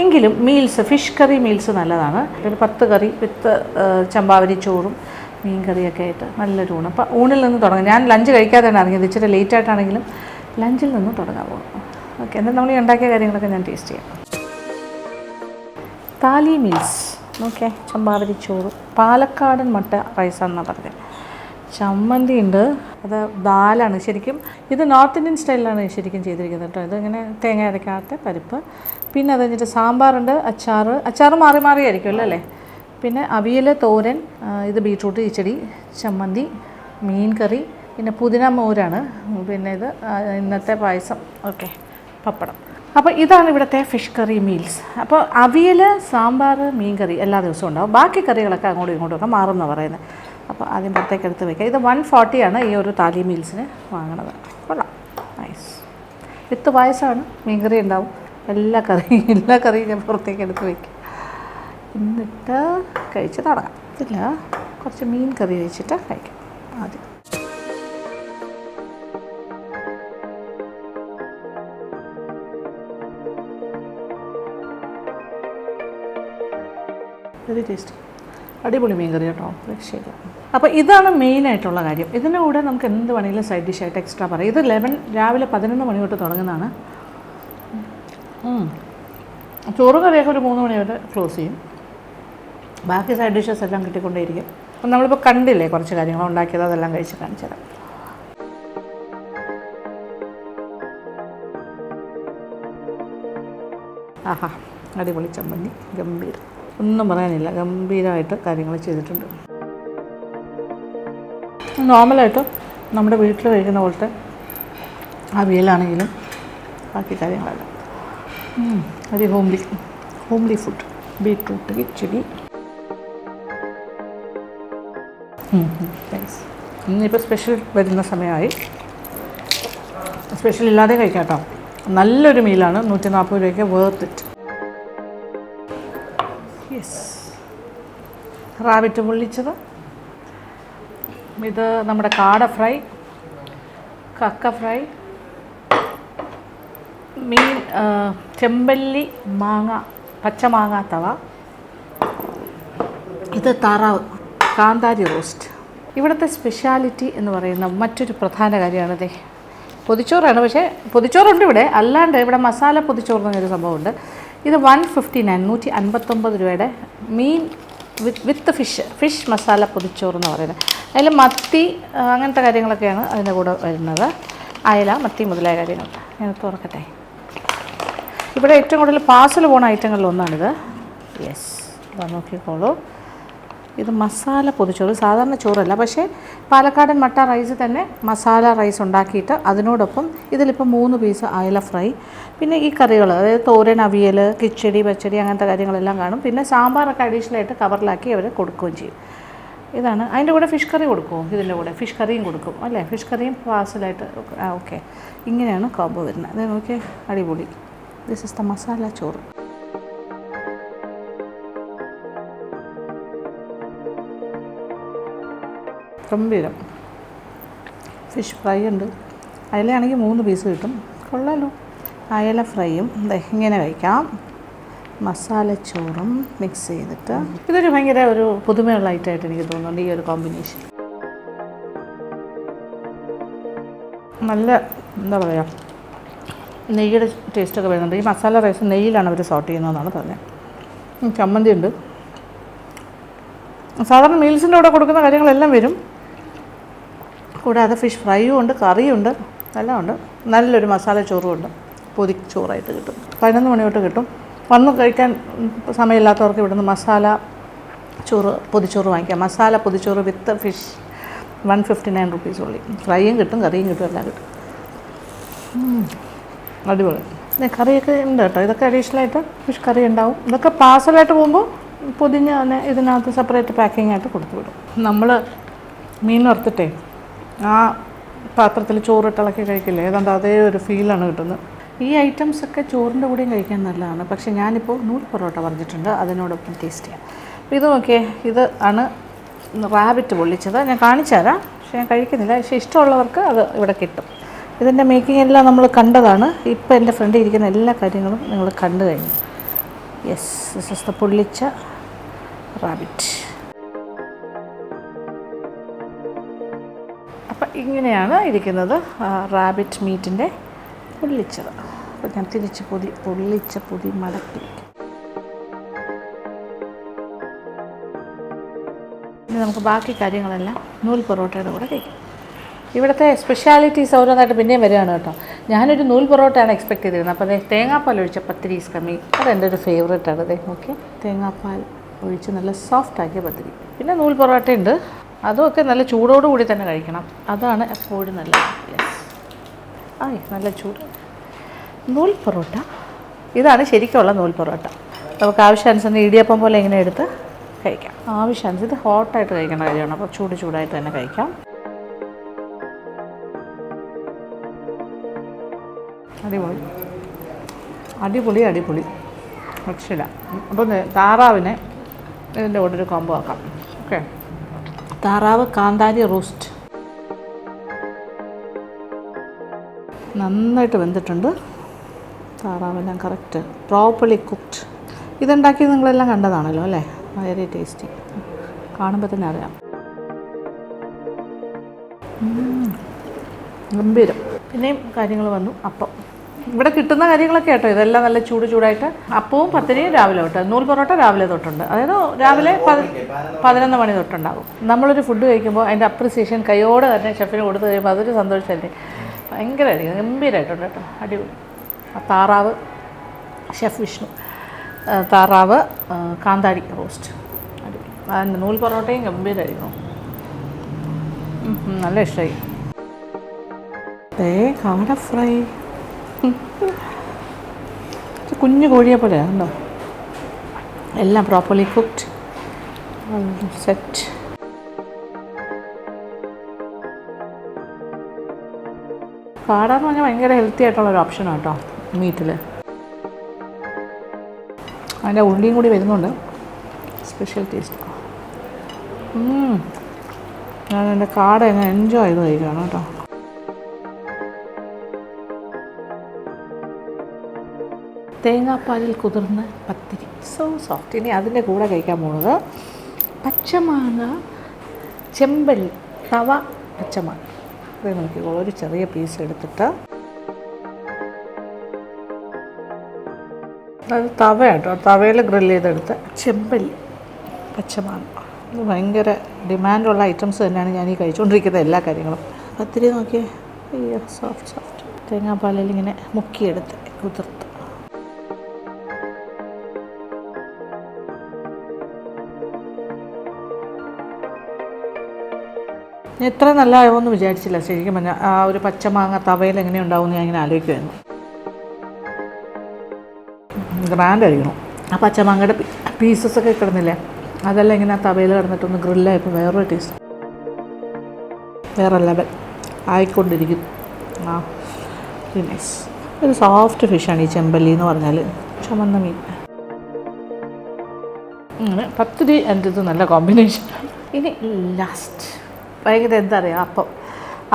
എങ്കിലും മീൽസ്, ഫിഷ് കറി മീൽസ് നല്ലതാണ്. പിന്നെ 10 കറി വിത്ത് ചമ്പാവരി ചോറും മീൻ കറിയൊക്കെ ആയിട്ട് നല്ലൊരു ഊണ്. അപ്പോൾ ഊണിൽ നിന്ന് തുടങ്ങാം. ഞാൻ ലഞ്ച് കഴിക്കാതെയാണ് ഇറങ്ങിയത്. ഇച്ചിരി ലേറ്റായിട്ടാണെങ്കിലും ലഞ്ചിൽ നിന്ന് തുടങ്ങാൻ പോകും. ഓക്കെ, എന്നാൽ നമ്മൾ ഈ ഉണ്ടാക്കിയ കാര്യങ്ങളൊക്കെ ഞാൻ ടേസ്റ്റ് ചെയ്യാം. താലി മീൽസ് നോക്കിയേ. ചമ്പാവരി ചോറ്, പാലക്കാടൻ മട്ട റൈസാണെന്നാണ് പറഞ്ഞത്. ചമ്മന്തി ഉണ്ട്. അത് ദാലാണ് ശരിക്കും. ഇത് നോർത്ത് ഇന്ത്യൻ സ്റ്റൈലിലാണ് ശരിക്കും ചെയ്തിരിക്കുന്നത് കേട്ടോ. ഇതിങ്ങനെ തേങ്ങ അരയ്ക്കാത്ത പരിപ്പ്. പിന്നെ അത് കഴിഞ്ഞിട്ട് സാമ്പാറുണ്ട്, അച്ചാറ് മാറി മാറി ആയിരിക്കുമല്ലോ അല്ലേ. പിന്നെ അവിയൽ, തോരൻ, ഇത് ബീട്രൂട്ട് കിച്ചടി, ചമ്മന്തി, മീൻ കറി, പിന്നെ പുതിന മോരാണ്. പിന്നെ ഇത് ഇന്നത്തെ പായസം. ഓക്കെ, പപ്പടം. അപ്പോൾ ഇതാണ് ഇവിടുത്തെ ഫിഷ് കറി മീൽസ്. അപ്പോൾ അവിയൽ, സാമ്പാർ, മീൻ കറി എല്ലാ ദിവസവും ഉണ്ടാവും. ബാക്കി കറികളൊക്കെ അങ്ങോട്ടും ഇങ്ങോട്ടുമൊക്കെ മാറുമെന്നാണ് പറയുന്നത്. അപ്പോൾ ആദ്യം പുറത്തേക്ക് എടുത്ത് വയ്ക്കുക. ഇത് 140 ഈ ഒരു താലി മീൽസിന് വാങ്ങണത്. കൊള്ളാം, നൈസ്. വിത്ത് പായസമാണ്. മീൻ കറി ഉണ്ടാവും. എല്ലാ കറിയും ഞാൻ പുറത്തേക്ക് എടുത്ത് വയ്ക്കും. എന്നിട്ട് കഴിച്ച് തുടങ്ങാം. ഇല്ല, കുറച്ച് മീൻ കറി വെച്ചിട്ട് കഴിക്കാം ആദ്യം. വെരി ടേസ്റ്റി, അടിപൊളി മീൻ കറി കേട്ടോ, രക്ഷയില്ല. അപ്പോൾ ഇതാണ് മെയിനായിട്ടുള്ള കാര്യം. ഇതിൻ്റെ കൂടെ നമുക്ക് എന്ത് വേണമെങ്കിലും സൈഡ് ഡിഷായിട്ട് എക്സ്ട്രാ പറയാം. ഇത് രാവിലെ 11 മണി തൊട്ട് തുടങ്ങുന്നതാണ്. ചോറ് കറിയൊക്കെ ഒരു 3 മണി വരെ ക്ലോസ് ചെയ്യും. ബാക്കി സൈഡ് ഡിഷസ് എല്ലാം കിട്ടിക്കൊണ്ടേയിരിക്കും. അപ്പം നമ്മളിപ്പോൾ കണ്ടില്ലേ കുറച്ച് കാര്യങ്ങൾ ഉണ്ടാക്കിയത്, അതെല്ലാം കഴിച്ച് കാണിച്ചു തരാം. ആഹാ, അടിപൊളി ചമ്മന്തി, ഗംഭീരം, ഒന്നും പറയാനില്ല. ഗംഭീരമായിട്ട് കാര്യങ്ങൾ ചെയ്തിട്ടുണ്ട്. നോർമലായിട്ട് നമ്മുടെ വീട്ടിൽ കഴിക്കുന്ന പോലത്തെ അവിയലാണെങ്കിലും ബാക്കി കാര്യങ്ങളല്ല. അത് ഹോംലി ഫുഡ്. ബീട്രൂട്ട് കിച്ചടി. താങ്ക്സ്. ഇന്നിപ്പോൾ സ്പെഷ്യൽ വരുന്ന സമയമായി. സ്പെഷ്യൽ ഇല്ലാതെ കഴിക്കാം കേട്ടോ. നല്ലൊരു മീലാണ്. 140 രൂപയ്ക്ക് വേർത്ത് ഇറ്റ്. യെസ്, റാബിറ്റ് പൊള്ളിച്ചത്. ഇത് നമ്മുടെ കാട ഫ്രൈ, കക്ക ഫ്രൈ, മീൻ, ചെമ്പല്ലി മാങ്ങ, പച്ചമാങ്ങ തവ. ഇത് താറാവ് കാന്താരി റോസ്റ്റ്. ഇവിടുത്തെ സ്പെഷ്യാലിറ്റി എന്ന് പറയുന്ന മറ്റൊരു പ്രധാന കാര്യമാണിതേ, പൊതിച്ചോറാണ്. പക്ഷേ പൊതിച്ചോറുണ്ട് ഇവിടെ, അല്ലാണ്ട് ഇവിടെ മസാല പൊതിച്ചോറ് എന്നൊരു സംഭവമുണ്ട്. ഇത് 159 159 രൂപയുടെ മീൻ വിത്ത് ഫിഷ് മസാല പൊതിച്ചോറ് എന്ന് പറയുന്നത്. അതിൽ മത്തി അങ്ങനത്തെ കാര്യങ്ങളൊക്കെയാണ് അതിൻ്റെ കൂടെ വരുന്നത്. അയല, മത്തി മുതലായ കാര്യങ്ങൾ. ഞാൻ തുറക്കട്ടെ. ഇവിടെ ഏറ്റവും കൂടുതൽ പാഴ്സൽ പോകുന്ന ഐറ്റങ്ങളിലൊന്നാണിത്. യെസ്, നോക്കിക്കോളൂ. ഇത് മസാല പൊതിച്ചോറ്, സാധാരണ ചോറല്ല. പക്ഷേ പാലക്കാടൻ മട്ട റൈസ് തന്നെ മസാല റൈസ് ഉണ്ടാക്കിയിട്ട് അതിനോടൊപ്പം ഇതിലിപ്പോൾ 3 പീസ് അയല ഫ്രൈ, പിന്നെ ഈ കറികൾ, അതായത് തോരൻ, അവിയൽ, കിച്ചടി, പച്ചടി അങ്ങനത്തെ കാര്യങ്ങളെല്ലാം കാണും. പിന്നെ സാമ്പാറൊക്കെ അഡീഷണലായിട്ട് കവറിലാക്കി അവർ കൊടുക്കുകയും ചെയ്യും. ഇതാണ്. അതിൻ്റെ കൂടെ ഫിഷ് കറി കൊടുക്കുമോ? ഇതിൻ്റെ കൂടെ ഫിഷ് കറിയും കൊടുക്കും അല്ലേ? ഫിഷ് കറിയും പാഴ്സലായിട്ട്. ഓക്കെ, ഇങ്ങനെയാണ് കോംബോ വരുന്നത്. അത് നോക്കിയേ, അടിപൊളി. ദിസ് ഇസ് ദ മസാല ചോറ്. ഗംഭീരം. ഫിഷ് ഫ്രൈ ഉണ്ട്. അയലയാണെങ്കിൽ 3 പീസ് കിട്ടും. കൊള്ളാലോ. അയല ഫ്രൈയും ഇങ്ങനെ കഴിക്കാം. മസാല ചോറും മിക്സ് ചെയ്തിട്ട് ഇതൊരു ഭയങ്കര ഒരു പുതുമയുള്ള ഐറ്റമായിട്ട് എനിക്ക് തോന്നുന്നുണ്ട് ഈ ഒരു കോമ്പിനേഷൻ. നല്ല എന്താ പറയുക, നെയ്യുടെ ടേസ്റ്റൊക്കെ വരുന്നുണ്ട്. ഈ മസാല റൈസ് നെയ്യിലാണ് അവർ സോട്ട് ചെയ്യുന്നതെന്നാണ് പറഞ്ഞത്. ചമ്മന്തി ഉണ്ട്. സാധാരണ മീൽസിൻ്റെ കൂടെ കൊടുക്കുന്ന കാര്യങ്ങളെല്ലാം വരും. കൂടാതെ ഫിഷ് ഫ്രൈയും ഉണ്ട്, കറിയും ഉണ്ട്, എല്ലാം ഉണ്ട്. നല്ലൊരു മസാല ചോറും ഉണ്ട്. പൊതിച്ചോറായിട്ട് കിട്ടും. 11 മണി തൊട്ട് കിട്ടും. വന്ന് കഴിക്കാൻ സമയമില്ലാത്തവർക്ക് ഇവിടുന്ന് മസാല ചോറ് പൊതിച്ചോറ് വാങ്ങിക്കാം. മസാല പൊതിച്ചോറ് വിത്ത് ഫിഷ് 159 റുപ്പീസ് ഉള്ളി. ഫ്രൈയും കിട്ടും, കറിയും കിട്ടും, എല്ലാം കിട്ടും. അടിപൊളി. കറിയൊക്കെ ഉണ്ട് കേട്ടോ. ഇതൊക്കെ അഡീഷണലായിട്ട് ഫിഷ് കറി ഉണ്ടാവും. ഇതൊക്കെ പാഴ്സലായിട്ട് പോകുമ്പോൾ പൊതിഞ്ഞ് തന്നെ ഇതിനകത്ത് സെപ്പറേറ്റ് പാക്കിംഗ് ആയിട്ട് കൊടുത്തു വിടും. നമ്മൾ മീൻ വറുത്തിട്ടേ ആ പാത്രത്തിൽ ചോറിട്ടിളക്കി കഴിക്കില്ലേ, ഏതാണ്ട് അതേ ഒരു ഫീലാണ് കിട്ടുന്നത്. ഈ ഐറ്റംസൊക്കെ ചോറിൻ്റെ കൂടെയും കഴിക്കാൻ നല്ലതാണ്. പക്ഷേ ഞാനിപ്പോൾ നൂൽ പൊറോട്ട പറഞ്ഞിട്ടുണ്ട്, അതിനോടൊപ്പം ടേസ്റ്റ് ചെയ്യാം. അപ്പോൾ ഇത് നോക്കിയേ, ഇത് ആണ് റാബിറ്റ് പൊള്ളിച്ചത്. ഞാൻ കാണിച്ചു തരാം, പക്ഷേ ഞാൻ കഴിക്കുന്നില്ല. പക്ഷേ ഇഷ്ടമുള്ളവർക്ക് അത് ഇവിടെ കിട്ടും. ഇതിൻ്റെ മേക്കിംഗ് എല്ലാം നമ്മൾ കണ്ടതാണ്. ഇപ്പോൾ എൻ്റെ ഫ്രണ്ടിൽ ഇരിക്കുന്ന എല്ലാ കാര്യങ്ങളും നിങ്ങൾ കണ്ടു കഴിഞ്ഞു. യെസ്, ദിസ് ഇസ് ദ പൊള്ളിച്ച റാബിറ്റ്. അപ്പം ഇങ്ങനെയാണ് ഇരിക്കുന്നത് റാബിറ്റ് മീറ്റിൻ്റെ പൊള്ളിച്ചത്. അപ്പോൾ ഞാൻ തിരിച്ച് പൊള്ളിച്ച പൊതി മടക്കി. ഇനി നമുക്ക് ബാക്കി കാര്യങ്ങളെല്ലാം നൂൽ പൊറോട്ടയുടെ കൂടെ കഴിക്കാം. ഇവിടുത്തെ സ്പെഷ്യാലിറ്റീസ് ഓരോന്നായിട്ട് പിന്നെയും വരികയാണ് കേട്ടോ. ഞാനൊരു നൂൽ പൊറോട്ടയാണ് എക്സ്പെക്ട് ചെയ്തിരുന്നത്. അപ്പോൾ അതേ തേങ്ങാപ്പാൽ ഒഴിച്ച പത്തിരി കമ്മി, അതെൻ്റെ ഒരു ഫേവറേറ്റാണ്. അതേ ഓക്കെ, തേങ്ങാപ്പാൽ ഒഴിച്ച് നല്ല സോഫ്റ്റ് ആക്കിയ പത്തിരി. പിന്നെ നൂൽ പൊറോട്ടയുണ്ട്, അതുമൊക്കെ നല്ല ചൂടോടുകൂടി തന്നെ കഴിക്കണം. അതാണ് എപ്പോഴും നല്ലത്. യെസ്, നല്ല ചൂട് നൂൽ പൊറോട്ട. ഇതാണ് ശരിക്കുള്ള നൂൽ പൊറോട്ട. നമുക്ക് ആവശ്യാനുസരണം ഇടിയപ്പം പോലെ ഇങ്ങനെ എടുത്ത് കഴിക്കാം. ആവശ്യാനുസരണം ഇത് ഹോട്ടായിട്ട് കഴിക്കേണ്ട കാര്യമാണ്. അപ്പോൾ ചൂടായിട്ട് തന്നെ കഴിക്കാം. അടിപൊളി അടിപൊളി അടിപൊളി രക്ഷയില്ല. അപ്പോൾ താറാവിനെ ഇതിൻ്റെ കൂടെ ഒരു കോംബോ ആക്കാം. ഓക്കെ, താറാവ് കാന്താരി റോസ്റ്റ് നന്നായിട്ട് വെന്തിട്ടുണ്ട്. താറാവെല്ലാം കറക്റ്റ് പ്രോപ്പർലി കുക്ക്ഡ്. ഇതുണ്ടാക്കി നിങ്ങളെല്ലാം കണ്ടതാണല്ലോ അല്ലേ? വളരെ ടേസ്റ്റി, കാണുമ്പോൾ തന്നെ അറിയാം. ഗംഭീരം. പിന്നെയും കാര്യങ്ങൾ വന്നു. അപ്പം ഇവിടെ കിട്ടുന്ന കാര്യങ്ങളൊക്കെ കേട്ടോ, ഇതെല്ലാം നല്ല ചൂടായിട്ട്. അപ്പവും പത്തിരിയും രാവിലെ തൊട്ട്, നൂൽ പൊറോട്ട രാവിലെ തൊട്ടുണ്ട്. അതായത് രാവിലെ 11 മണി തൊട്ടുണ്ടാകും. നമ്മളൊരു ഫുഡ് കഴിക്കുമ്പോൾ അതിൻ്റെ അപ്രിസിയേഷൻ കൈയോടെ തന്നെ ഷെഫിന് കൊടുത്തു കഴിയുമ്പോൾ അതൊരു സന്തോഷമല്ലേ. ഭയങ്കരമായിരിക്കും, ഗംഭീരമായിട്ടുണ്ട് കേട്ടോ, അടിപൊളി. താറാവ് ഷെഫ് വിഷ്ണു, താറാവ് കാന്താരി റോസ്റ്റ് അടിപൊളി. അതിൻ്റെ നൂൽ പൊറോട്ടയും ഗംഭീരമായിരിക്കും, നല്ല ഇഷ്ടമായി. കാട ഫ്രൈ കുഞ്ഞു കോഴിയെ പോലെ ഉണ്ടോ, എല്ലാം പ്രോപ്പർലി കുക്ക്ഡ് സെറ്റ്. കാട എന്ന് പറഞ്ഞാൽ ഭയങ്കര ഹെൽത്തി ആയിട്ടുള്ളൊരു ഓപ്ഷനാണ് കേട്ടോ മീറ്റിൽ. അതിൻ്റെ ഉള്ളിയും കൂടി വരുന്നുണ്ട്, സ്പെഷ്യൽ ടേസ്റ്റ്. ഞാൻ എൻ്റെ കാട എങ്ങനെ എൻജോയ് ചെയ്ത് കഴിക്കുകയാണ് കേട്ടോ. തേങ്ങാപ്പാലിൽ കുതിർന്ന പത്തിരി, സോ സോഫ്റ്റ്. ഇനി അതിൻ്റെ കൂടെ കഴിക്കാൻ പോകുന്നത് പച്ചമാങ്ങ ചെമ്പല്ലി തവ പച്ചമാങ്ങ. ഇത് നോക്കിക്കോളൂ, ഒരു ചെറിയ പീസ് എടുത്തിട്ട് അത് തവ കേട്ടോ, തവയിൽ ഗ്രില്ല് ചെയ്തെടുത്ത് ചെമ്പല്ലി പച്ചമാങ്ങ. ഇത് ഭയങ്കര ഡിമാൻഡുള്ള ഐറ്റംസ് തന്നെയാണ് ഞാൻ ഈ കഴിച്ചുകൊണ്ടിരിക്കുന്ന എല്ലാ കാര്യങ്ങളും. പത്തിരി നോക്കിയേ, അയ്യോ സോഫ്റ്റ് തേങ്ങാപ്പാലിൽ ഇങ്ങനെ മുക്കിയെടുത്ത് കുതിർത്ത്. ഞാൻ ഇത്ര നല്ലതാവുമെന്ന് വിചാരിച്ചില്ല ശരിക്കും പറഞ്ഞാൽ. ആ ഒരു പച്ചമാങ്ങ തവയിൽ എങ്ങനെ ഉണ്ടാവും ഞാൻ ഇങ്ങനെ ആലോചിക്കുമായിരുന്നു. ഗ്രാൻഡ് ആയിരിക്കണം. ആ പച്ചമാങ്ങയുടെ പീസസൊക്കെ കിടന്നില്ലേ, അതെല്ലാം ഇങ്ങനെ ആ തവയിൽ കിടന്നിട്ടൊന്ന് ഗ്രില്ലായപ്പോൾ വേറൊരു ടേസ്റ്റ്, വേറെ ലെവൽ ആയിക്കൊണ്ടിരിക്കും. ആ നൈസ്. ഒരു സോഫ്റ്റ് ഫിഷാണ് ഈ ചെമ്പല്ലി എന്ന് പറഞ്ഞാൽ, ചുമന്ന മീൻ. അങ്ങനെ പത്തിരി എൻ്റെ ഇത് നല്ല കോമ്പിനേഷൻ. ഇനി ലാസ്റ്റ് ഭയങ്കര എന്താ പറയുക,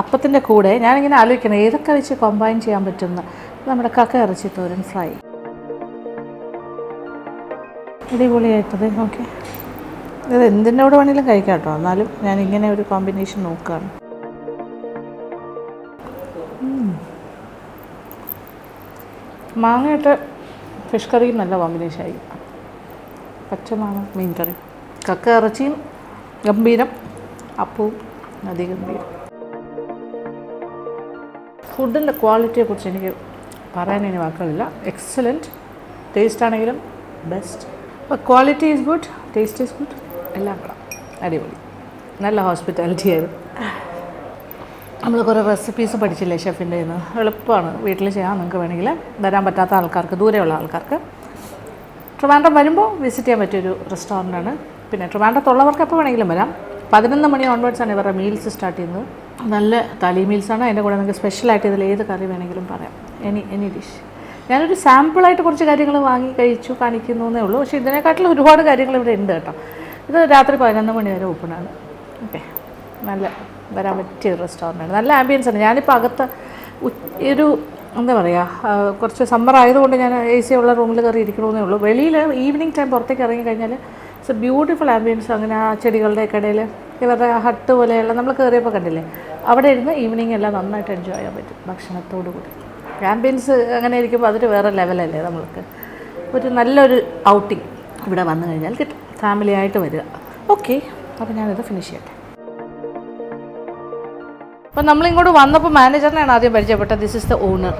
അപ്പത്തിൻ്റെ കൂടെ ഞാനിങ്ങനെ ആലോചിക്കണം ഏതൊക്കെ വെച്ച് കമ്പൈൻ ചെയ്യാൻ പറ്റുന്ന. നമ്മുടെ കക്ക ഇറച്ചി തോരൻ ഫ്രൈ അടിപൊളിയായിട്ടത്. ഓക്കെ, ഇത് എന്തിൻ്റെ കൂടെ വേണമെങ്കിലും കഴിക്കാം കേട്ടോ, എന്നാലും ഞാനിങ്ങനെ ഒരു കോമ്പിനേഷൻ നോക്കുകയാണ്. മാങ്ങയിട്ട് ഫിഷ് കറിയും നല്ല കോമ്പിനേഷൻ ആയി. പച്ചമാങ്ങ മീൻ കറി, കക്ക ഇറച്ചിയും ഗംഭീരം, അപ്പവും അതിഗംഭീരം. ഫുഡിൻ്റെ ക്വാളിറ്റിയെക്കുറിച്ച് എനിക്ക് പറയാനിനി വാക്കുകളില്ല. എക്സലൻറ്റ്. ടേസ്റ്റ് ആണെങ്കിലും ബെസ്റ്റ്. അപ്പോൾ quality is good, taste is good, എല്ലാം കൂടെ അടിപൊളി. നല്ല ഹോസ്പിറ്റാലിറ്റി ആയിരുന്നു. നമ്മൾ കുറേ റെസിപ്പീസ് പഠിച്ചില്ലേ ഷെഫിൻ്റെ നിന്ന്. എളുപ്പമാണ്, വീട്ടിൽ ചെയ്യാം. നിങ്ങൾക്ക് വേണമെങ്കിൽ വരാൻ പറ്റാത്ത ആൾക്കാർക്ക്, ദൂരെയുള്ള ആൾക്കാർക്ക് ട്രിവാൻഡ്രം വരുമ്പോൾ വിസിറ്റ് ചെയ്യാൻ പറ്റിയൊരു റെസ്റ്റോറൻ്റാണ്. പിന്നെ ട്രിവാൻഡ്രത്തുള്ളവർക്ക് എപ്പോൾ വേണമെങ്കിലും വരാം. 11 മണി ഓൺവേർഡ്സാണ് ഇവരുടെ മീൽസ് സ്റ്റാർട്ട് ചെയ്യുന്നത്. നല്ല താലി മീൽസാണ്. അതിൻ്റെ കൂടെ നിങ്ങൾക്ക് സ്പെഷ്യലായിട്ട് ഇതിൽ ഏത് കറി വേണമെങ്കിലും പറയാം, എനി ഡിഷ്. ഞാനൊരു സാമ്പിളായിട്ട് കുറച്ച് കാര്യങ്ങൾ വാങ്ങി കഴിച്ചു കാണിക്കുന്നു എന്നേ ഉള്ളൂ. പക്ഷേ ഇതിനെക്കാട്ടിലും ഒരുപാട് കാര്യങ്ങൾ ഇവിടെ ഉണ്ട് കേട്ടോ. ഇത് രാത്രി 11 മണി വരെ ഓപ്പണാണ്. ഓക്കെ, നല്ല വരാൻ പറ്റിയ ഒരു റെസ്റ്റോറൻ്റാണ്. നല്ല ആംബിയൻസ് ആണ്. ഞാനിപ്പോൾ അകത്ത് ഒരു എന്താ പറയുക, കുറച്ച് സമ്മർ ആയതുകൊണ്ട് ഞാൻ AC ഉള്ള റൂമിൽ കയറി ഇരിക്കണമെന്നേ ഉള്ളൂ. വെളിയിൽ ഈവനിങ് ടൈം പുറത്തേക്ക് ഇറങ്ങി കഴിഞ്ഞാൽ ഇറ്റ്സ് എ ബ്യൂട്ടിഫുൾ ആംബിയൻസ്. അങ്ങനെ ആ ചെടികളുടെ ഇടയിൽ ഇവരുടെ ഹട്ട് പോലെയുള്ള നമ്മൾ കയറിയപ്പോൾ കണ്ടില്ലേ, അവിടെ ഇരുന്ന് ഈവനിങ് എല്ലാം നന്നായിട്ട് എൻജോയ് ചെയ്യാൻ പറ്റും ഭക്ഷണത്തോടു കൂടി. ആംബിയൻസ് അങ്ങനെ ഇരിക്കുമ്പോൾ അതൊരു വേറെ ലെവലല്ലേ. നമ്മൾക്ക് ഒരു നല്ലൊരു ഔട്ടിങ് ഇവിടെ വന്നു കഴിഞ്ഞാൽ കിട്ടും. ഫാമിലി ആയിട്ട് വരിക. ഓക്കെ, അപ്പോൾ ഞാനിത് ഫിനിഷ് ചെയ്യട്ടെ. അപ്പോൾ നമ്മളിങ്ങോട്ട് വന്നപ്പോൾ മാനേജറിനെയാണ് ആദ്യം പരിചയപ്പെട്ടത്. This is the owner,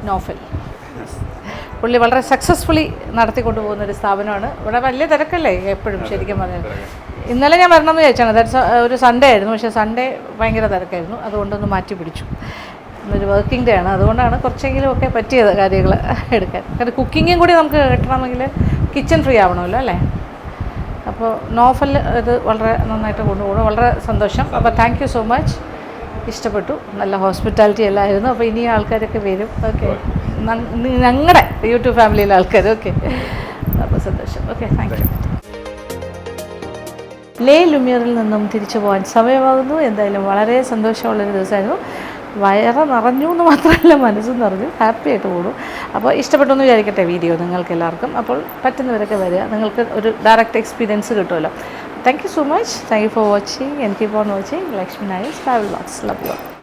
Naufal. പുള്ളി വളരെ സക്സസ്ഫുള്ളി നടത്തിക്കൊണ്ട് പോകുന്നൊരു സ്ഥാപനമാണ്. ഇവിടെ വലിയ തിരക്കല്ലേ എപ്പോഴും ശരിക്കും പറഞ്ഞാൽ. ഇന്നലെ ഞാൻ വരണമെന്ന് ചോദിച്ചാണ്, ദാറ്റ്സ് ഒരു സൺഡേ ആയിരുന്നു. പക്ഷേ സൺഡേ ഭയങ്കര തിരക്കായിരുന്നു, അതുകൊണ്ടൊന്ന് മാറ്റി പിടിച്ചു. ഇന്നൊരു വർക്കിംഗ് ഡേ ആണ്, അതുകൊണ്ടാണ് കുറച്ചെങ്കിലും ഒക്കെ പറ്റിയത് കാര്യങ്ങൾ എടുക്കാൻ. കാരണം കുക്കിങ്ങും കൂടി നമുക്ക് കിട്ടണമെങ്കിൽ കിച്ചൺ ഫ്രീ ആവണമല്ലോ അല്ലേ. അപ്പോൾ നോഫൽ ഇത് വളരെ നന്നായിട്ട് കൊണ്ടുപോകണം. വളരെ സന്തോഷം. അപ്പോൾ താങ്ക് യു സോ മച്ച്. ഇഷ്ടപ്പെട്ടു. നല്ല ഹോസ്പിറ്റാലിറ്റി എല്ലായിരുന്നു. അപ്പോൾ ഇനി ആൾക്കാരൊക്കെ വരും. ഓക്കെ, ഞങ്ങളുടെ യൂട്യൂബ് ഫാമിലിയിലെ ആൾക്കാർ. ഓക്കെ, അപ്പോൾ സന്തോഷം. Okay, thank you. ലേ ലുമിയറിൽ നിന്നും തിരിച്ചു പോകാൻ സമയമാകുന്നു. എന്തായാലും വളരെ സന്തോഷമുള്ളൊരു ദിവസമായിരുന്നു. വയറ് നിറഞ്ഞു എന്ന് മാത്രമല്ല, മനസ്സും നിറഞ്ഞു. ഹാപ്പി ആയിട്ട് പോകുന്നു. അപ്പോൾ ഇഷ്ടപ്പെട്ടു എന്ന് വിചാരിക്കട്ടെ വീഡിയോ നിങ്ങൾക്ക് എല്ലാവർക്കും. അപ്പോൾ പറ്റുന്നവരൊക്കെ വരിക, നിങ്ങൾക്ക് ഒരു ഡയറക്റ്റ് എക്സ്പീരിയൻസ് കിട്ടുമല്ലോ. Thank you so much. Thank you for watching and keep on watching Lakshmi Nair's Travel Vlogs. Love you all.